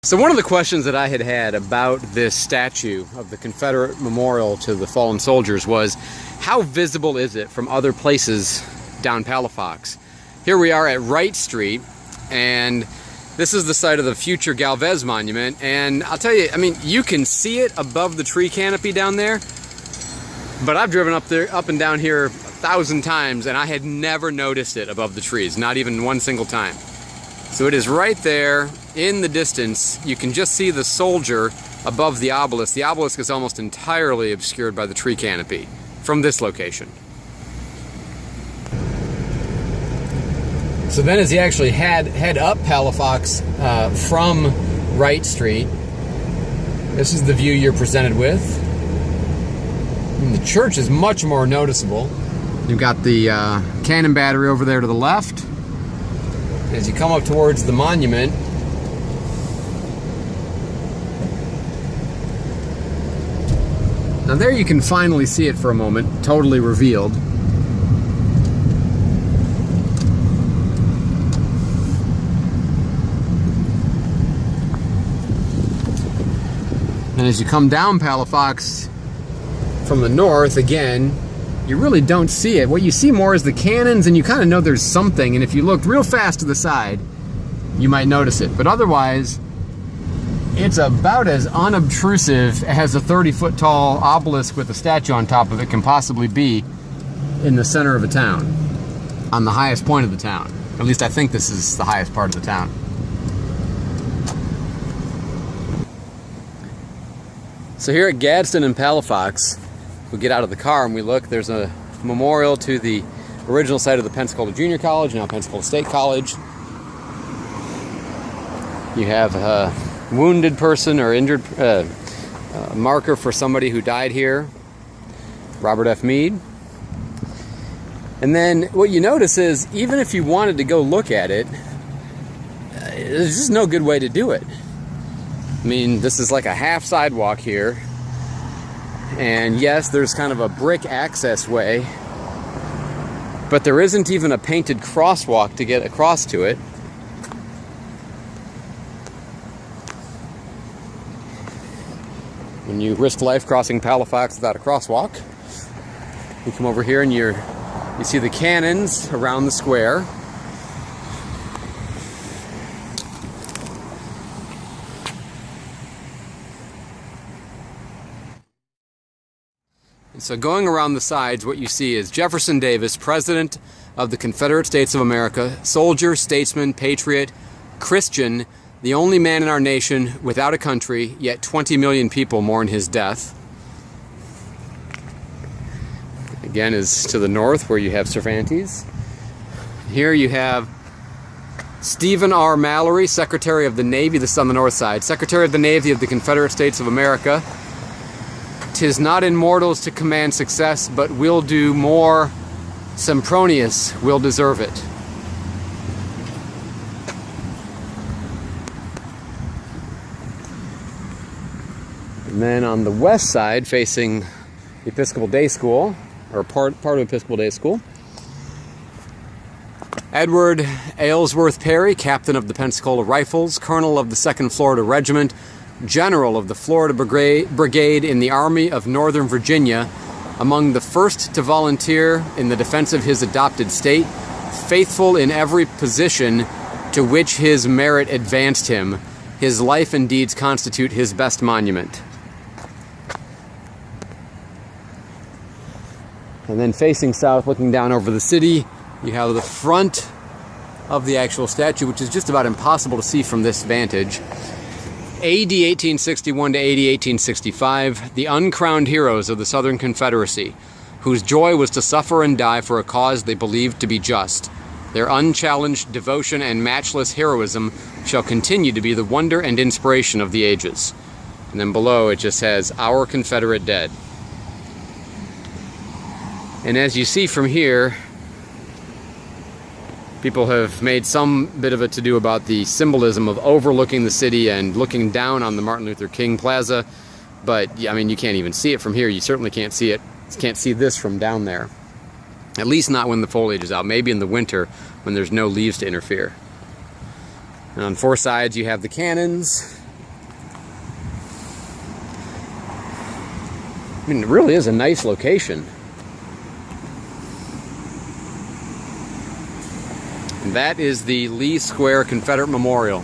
So one of the questions that I had about this statue of the Confederate memorial to the fallen soldiers was, how visible is it from other places down Palafox? Here we are at Wright Street, and this is the site of the future Galvez Monument, and I'll tell you, I mean, you can see it above the tree canopy down there, but I've driven up and down here 1,000 times, and I had never noticed it above the trees, not even one single time. So it is right there in the distance. You can just see the soldier above the obelisk. The obelisk is almost entirely obscured by the tree canopy from this location. So then as you actually head up Palafox from Wright Street, this is the view you're presented with. And the church is much more noticeable. You've got the cannon battery over there to the left. As you come up towards the monument, now there you can finally see it for a moment, totally revealed. And as you come down Palafox from the north, again, you really don't see it. What you see more is the cannons, and you kind of know there's something, and if you looked real fast to the side, you might notice it. But otherwise, it's about as unobtrusive as a 30-foot tall obelisk with a statue on top of it can possibly be in the center of a town, on the highest point of the town. At least I think this is the highest part of the town. So here at Gadsden and Palafox, we get out of the car and we look, there's a memorial to the original site of the Pensacola Junior College, now Pensacola State College. You have a wounded person or injured marker for somebody who died here, Robert F. Meade. And then what you notice is, even if you wanted to go look at it, there's just no good way to do it. I mean, this is like a half sidewalk here. And yes, there's kind of a brick access way, but there isn't even a painted crosswalk to get across to it. When you risk life crossing Palafox without a crosswalk, you come over here and you see the cannons around the square. So going around the sides, what you see is Jefferson Davis, President of the Confederate States of America, soldier, statesman, patriot, Christian, the only man in our nation without a country, yet 20 million people mourn his death. Again is to the north where you have Cervantes. Here you have Stephen R. Mallory, Secretary of the Navy, this is on the north side, Secretary of the Navy of the Confederate States of America. "'Tis not in mortals to command success, but we'll do more. Sempronius will deserve it." And then on the west side, facing the Episcopal Day School, or part of Episcopal Day School, Edward Aylesworth Perry, Captain of the Pensacola Rifles, Colonel of the 2nd Florida Regiment, General of the Florida Brigade in the Army of Northern Virginia, among the first to volunteer in the defense of his adopted state, faithful in every position to which his merit advanced him. His life and deeds constitute his best monument. And then facing south, looking down over the city, you have the front of the actual statue, which is just about impossible to see from this vantage. AD 1861 to AD 1865, the uncrowned heroes of the Southern Confederacy, whose joy was to suffer and die for a cause they believed to be just. Their unchallenged devotion and matchless heroism shall continue to be the wonder and inspiration of the ages. And then below it just says, "Our Confederate dead." And as you see from here, people have made some bit of a to-do about the symbolism of overlooking the city and looking down on the Martin Luther King Plaza. But, I mean, you can't even see it from here. You certainly can't see it. You can't see this from down there. At least not when the foliage is out. Maybe in the winter when there's no leaves to interfere. And on four sides you have the cannons I mean, it really is a nice location. And that is the Lee Square Confederate Memorial.